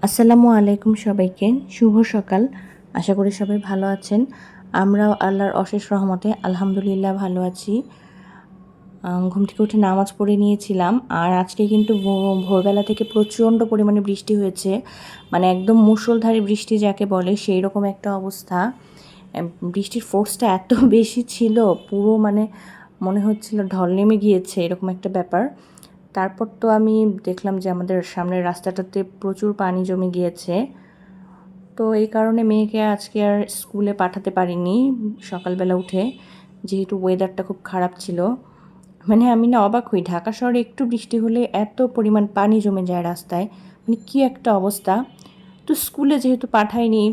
আসসালামু আলাইকুম সবাইকে, শুভ সকাল। আশা করি সবাই ভালো আছেন। আমরাও আল্লাহর অশেষ রহমতে আলহামদুলিল্লাহ ভালো আছি। ঘুম থেকে উঠে নামাজ পড়ে নিয়েছিলাম। আর আজকে কিন্তু ভোরবেলা থেকে প্রচণ্ড পরিমাণে বৃষ্টি হয়েছে, মানে একদম মুষলধারে বৃষ্টি যাকে বলে সেই রকম একটা অবস্থা। বৃষ্টির ফোর্সটা এত বেশি ছিল, পুরো মানে মনে হচ্ছিল ঢল নেমে গিয়েছে, এরকম একটা ব্যাপার। তারপর তো আমি দেখলাম যে আমাদের সামনের রাস্তাটাতে প্রচুর পানি জমে গিয়েছে। তো এই কারণে মেয়েকে আজকে আর স্কুলে পাঠাতে পারিনি সকালবেলা উঠে, যেহেতু ওয়েদারটা খুব খারাপ ছিল। মানে আমি না অবাক হই, ঢাকা শহরে একটু বৃষ্টি হলে এত পরিমাণ পানি জমে যায় রাস্তায়, মানে কী একটা অবস্থা। তো স্কুলে যেহেতু পাঠাইনি,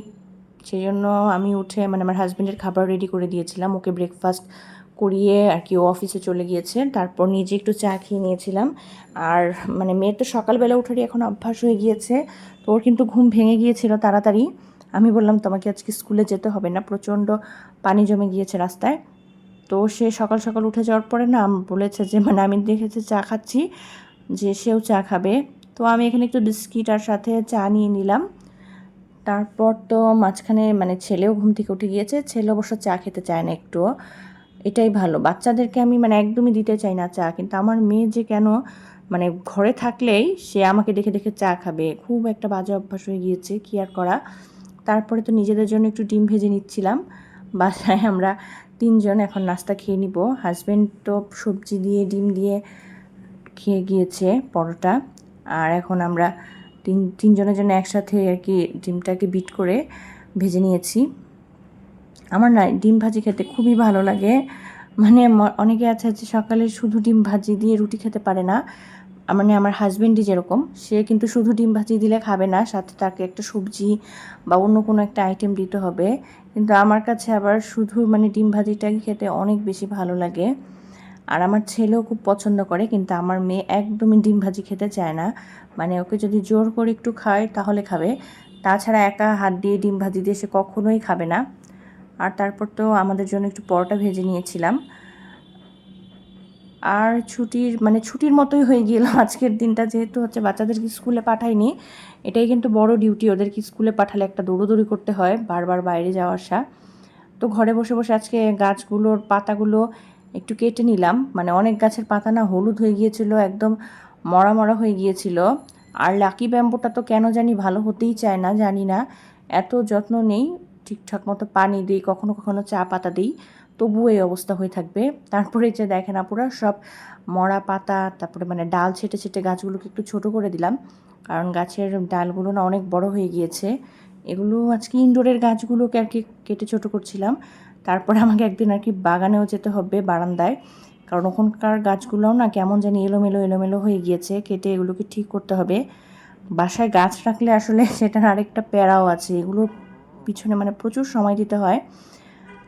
সেই জন্য আমি উঠে মানে আমার হাজব্যান্ডের খাবার রেডি করে দিয়েছিলাম, ওকে ব্রেকফাস্ট করিয়ে আর কি ও অফিসে চলে গিয়েছে। তারপর নিজে একটু চা খেয়ে নিয়েছিলাম। আর মানে মেয়ের তো সকালবেলা উঠারই এখন অভ্যাস হয়ে গিয়েছে, তো ওর কিন্তু ঘুম ভেঙে গিয়েছিল তাড়াতাড়ি। আমি বললাম তোমাকে আজকে স্কুলে যেতে হবে না, প্রচণ্ড পানি জমে গিয়েছে রাস্তায়। তো সে সকাল সকাল উঠে যাওয়ার পরে না বলেছে যে মানে আমি দেখেছি চা খাচ্ছি, যে সেও চা খাবে। তো আমি এখানে একটু বিস্কিট আর সাথে চা নিয়ে নিলাম। তারপর তো মাঝখানে মানে ছেলেও ঘুম থেকে উঠে গিয়েছে, ছেলে অবশ্য চা খেতে চায় না একটুও। এটাই ভালো, বাচ্চাদেরকে আমি মানে একদমই দিতে চাই না চা, কিন্তু আমার মেয়ে যে কেন মানে ঘরে থাকলেই সে আমাকে দেখে দেখে চা খাবে, খুব একটা বাজে অভ্যাস হয়ে গিয়েছে, কী আর করা। তারপরে তো নিজেদের জন্য একটু ডিম ভেজে নিচ্ছিলাম। বাসায় আমরা তিনজন এখন নাস্তা খেয়ে নিব। হাজব্যান্ড তো সবজি দিয়ে ডিম দিয়ে খেয়ে গিয়েছে পরোটা। আর এখন আমরা তিনজনের জন্য একসাথে আর কি ডিমটাকে বিট করে ভেজে নিয়েছি। আমার না ডিম ভাজি খেতে খুবই ভালো লাগে। মানে অনেকে আছে যে সকালে শুধু ডিম ভাজি দিয়ে রুটি খেতে পারে না, মানে আমার হাজব্যান্ডই যেরকম, সে কিন্তু শুধু ডিম ভাজি দিলে খাবে না, সাথে তাকে একটা সবজি বা অন্য কোনো একটা আইটেম দিতে হবে। কিন্তু আমার কাছে আবার শুধু মানে ডিম ভাজিটাই খেতে অনেক বেশি ভালো লাগে। আর আমার ছেলেও খুব পছন্দ করে, কিন্তু আমার মেয়ে একদমই ডিম ভাজি খেতে চায় না। মানে ওকে যদি জোর করে একটু খায় তাহলে খাবে, তাছাড়া একা হাত দিয়ে ডিম ভাজি দিয়ে সে কখনোই খাবে না। আর তারপর তো আমাদের জন্য একটু পরোটা ভেজে নিয়েছিলাম। আর ছুটির মতোই হয়ে গেল আজকের দিনটা, যেহেতু হচ্ছে বাচ্চাদেরকে স্কুলে পাঠাইনি। এটাই কিন্তু বড় ডিউটি, ওদেরকে স্কুলে পাঠালে একটা দৌড়োদৌড়ি করতে হয়, বারবার বাইরে যাওয়া আসা। তো ঘরে বসে বসে আজকে গাছগুলোর পাতাগুলো একটু কেটে নিলাম, মানে অনেক গাছের পাতা না হলুদ হয়ে গিয়েছিল, একদম মরা মরা হয়ে গিয়েছিল। আর লাকি ব্যাম্বুটা তো কেন জানি ভালো হতেই চায় না, জানি না, এত যত্ন নেই, ঠিকঠাক মতো পানি দিই, কখনো কখনো চা পাতা দিই, তবুও এই অবস্থা হয়ে থাকবে। তারপরে যে দেখেন আপুরা সব মরা পাতা, তারপরে মানে ডাল ছেটে ছেটে গাছগুলোকে একটু ছোট করে দিলাম, কারণ গাছের ডালগুলো না অনেক বড় হয়ে গিয়েছে। এগুলো আজকে ইনডোরের গাছগুলোকে আর কি কেটে ছোট করছিলাম। তারপরে আমাকে একদিন আর কি বাগানেও যেতে হবে, বারান্দায়, কারণ ওখানকার গাছগুলোও না কেমন জানি এলোমেলো এলোমেলো হয়ে গিয়েছে, কেটে এগুলোকে ঠিক করতে হবে। বাসায় গাছ রাখলে আসলে সেটার আরেকটা প্যারাও আছে, এগুলোর পিছনে মানে প্রচুর সময় দিতে হয়।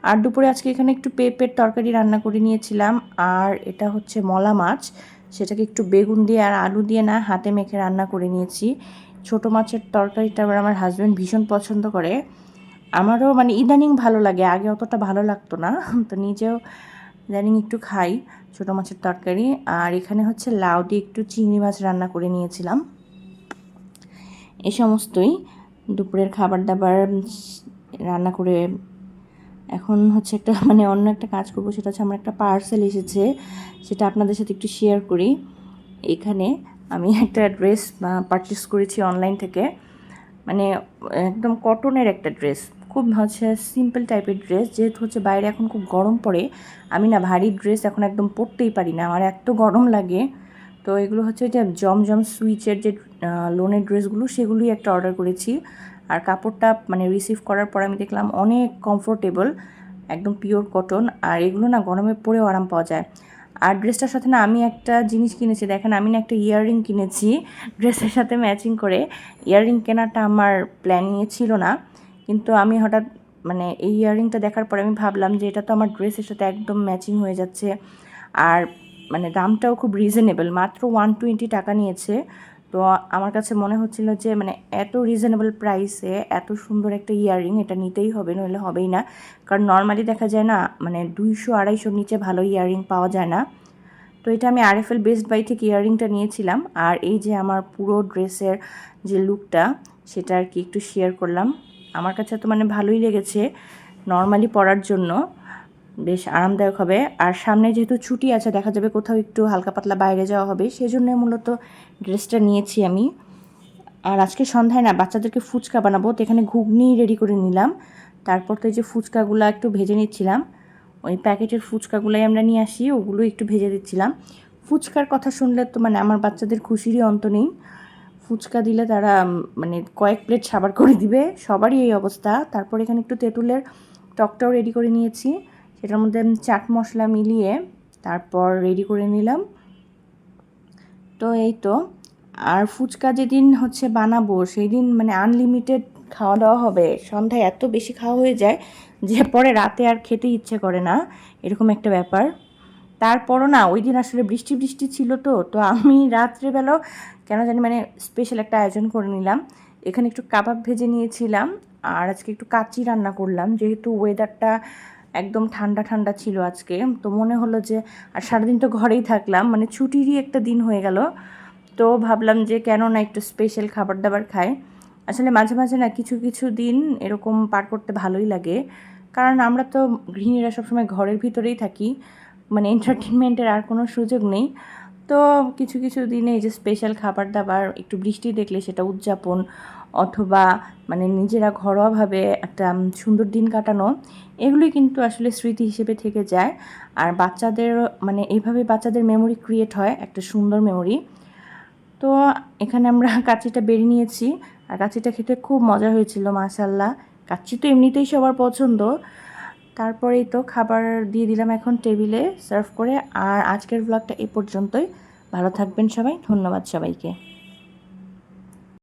আর দুপুরে আজকে এখানে একটু পেঁপের তরকারি রান্না করে নিয়েছিলাম। আর এটা হচ্ছে মলা মাছ, সেটাকে একটু বেগুন দিয়ে আর আলু দিয়ে না হাতে মেখে রান্না করে নিয়েছি। ছোটো মাছের তরকারিটা আবার আমার হাজব্যান্ড ভীষণ পছন্দ করে, আমারও মানে ইদানিং ভালো লাগে, আগে অতটা ভালো লাগতো না। তো নিজেও ইদানিং একটু খাই ছোটো মাছের তরকারি। আর এখানে হচ্ছে লাউ দিয়ে একটু চিংড়ি মাছ রান্না করে নিয়েছিলাম। এই সমস্তই দুপুরের খাবার দাবার রান্না করে এখন হচ্ছে একটা মানে অন্য একটা কাজ করবো, সেটা হচ্ছে আমার একটা পার্সেল এসেছে, সেটা আপনাদের সাথে একটু শেয়ার করি। এখানে আমি একটা ড্রেস পারচেস করেছি অনলাইন থেকে, মানে একদম কটনের একটা ড্রেস, খুব হচ্ছে সিম্পল টাইপের ড্রেস, যেহেতু হচ্ছে বাইরে এখন খুব গরম পড়ে, আমি না ভারী ড্রেস এখন একদম পরতেই পারি না, আমার এত গরম লাগে। তো এগুলো হচ্ছে যে জমজম সুইচের যে লোনের ড্রেসগুলো, সেগুলোই একটা অর্ডার করেছি। আর কাপড়টা মানে রিসিভ করার পর আমি দেখলাম অনেক কমফোর্টেবল, একদম পিওর কটন, আর এগুলো না গরমে পরেও আরাম পাওয়া যায়। আর ড্রেসটার সাথে না আমি একটা জিনিস কিনেছি, দেখেন আমি না একটা ইয়াররিং কিনেছি ড্রেসের সাথে ম্যাচিং করে। ইয়াররিং কেনাটা আমার প্ল্যানিংয়ে ছিল না, কিন্তু আমি হঠাৎ মানে এই ইয়াররিংটা দেখার পরে আমি ভাবলাম যে এটা তো আমার ড্রেসের সাথে একদম ম্যাচিং হয়ে যাচ্ছে। আর মানে দামটাও খুব রিজনেবল, মাত্র 120 টাকা নিয়েছে। তো আমার কাছে মনে হচ্ছিল যে মানে এত রিজনেবল প্রাইসে এত সুন্দর একটা ইয়াররিং, এটা নিতেই হবে, নইলে হবেই না। কারণ নর্মালি দেখা যায় না মানে 200-250 নিচে ভালো ইয়াররিং পাওয়া যায় না। তো এটা আমি আরএফএল বেস্ট বাই থেকে ইয়াররিংটা নিয়েছিলাম। আর এই যে আমার পুরো ড্রেসের যে লুকটা, সেটা আর কি একটু শেয়ার করলাম। আমার কাছে তো মানে ভালোই লেগেছে, নর্মালি পরার জন্য বেশ আরামদায়ক হবে। আর সামনে যেহেতু ছুটি আছে, দেখা যাবে কোথাও একটু হালকা পাতলা বাইরে যাওয়া হবে, সেজন্য মূলত ড্রেসটা নিয়েছি আমি। আর আজকে সন্ধ্যায় না বাচ্চাদেরকে ফুচকা বানাবো, তো এখানে ঘুগনি রেডি করে নিলাম। তারপর তো এই যে ফুচকাগুলো একটু ভেজে নিচ্ছিলাম, ওই প্যাকেটের ফুচকাগুলোই আমরা নিয়ে আসি, ওগুলো একটু ভেজে দিচ্ছিলাম। ফুচকার কথা শুনলে তো মানে আমার বাচ্চাদের খুশিরই অন্ত নেই। ফুচকা দিলে তারা মানে কয়েক প্লেট সাবার করে দিবে, সবারই এই অবস্থা। তারপর এখানে একটু তেঁতুলের টকটাও রেডি করে নিয়েছি, সেটার মধ্যে চাট মশলা মিলিয়ে তারপর রেডি করে নিলাম। তো এই তো। আর ফুচকা যেদিন হচ্ছে বানাবো সেই দিন মানে আনলিমিটেড খাওয়া দাওয়া হবে, সন্ধ্যায় এত বেশি খাওয়া হয়ে যায় যে পরে রাতে আর খেতে ইচ্ছে করে না, এরকম একটা ব্যাপার। তারপরও না ওই দিন আসলে বৃষ্টি বৃষ্টি ছিল, তো আমি রাত্রেবেলাও কেন জানি মানে স্পেশাল একটা আয়োজন করে নিলাম। এখানে একটু কাবাব ভেজে নিয়েছিলাম, আর আজকে একটু কাচ্চি রান্না করলাম, যেহেতু ওয়েদারটা একদম ঠান্ডা ঠান্ডা ছিল আজকে। তো মনে হলো যে আর সারাদিন তো ঘরেই থাকলাম, মানে ছুটিরই একটা দিন হয়ে গেল, তো ভাবলাম যে কেন না একটু স্পেশাল খাবার দাবার খাই। আসলে মাঝে মাঝে না কিছু কিছু দিন এরকম পার করতে ভালোই লাগে, কারণ আমরা তো গৃহিণীরা সবসময় ঘরের ভিতরেই থাকি, মানে এন্টারটেনমেন্টের আর কোনো সুযোগ নেই। তো কিছু কিছু দিনে এই যে স্পেশাল খাবার দাবার, একটু বৃষ্টি দেখলে সেটা উদযাপন, অথবা মানে নিজেরা ঘরোয়াভাবে একটা সুন্দর দিন কাটানো, এগুলোই কিন্তু আসলে স্মৃতি হিসেবে থেকে যায়। আর বাচ্চাদের মানে এইভাবে বাচ্চাদের মেমোরি ক্রিয়েট হয়, একটা সুন্দর মেমোরি। তো এখানে আমরা কাচ্চিটা বেড়ে নিয়েছি, আর কাচ্চিটা খেতে খুব মজা হয়েছিল মাশাল্লাহ। কাচ্চি তো এমনিতেই সবার পছন্দ। তারপরেই তো খাবার দিয়ে দিলাম এখন টেবিলে সার্ভ করে। আর আজকের ব্লগটা এ পর্যন্তই। ভালো থাকবেন সবাই, ধন্যবাদ সবাইকে।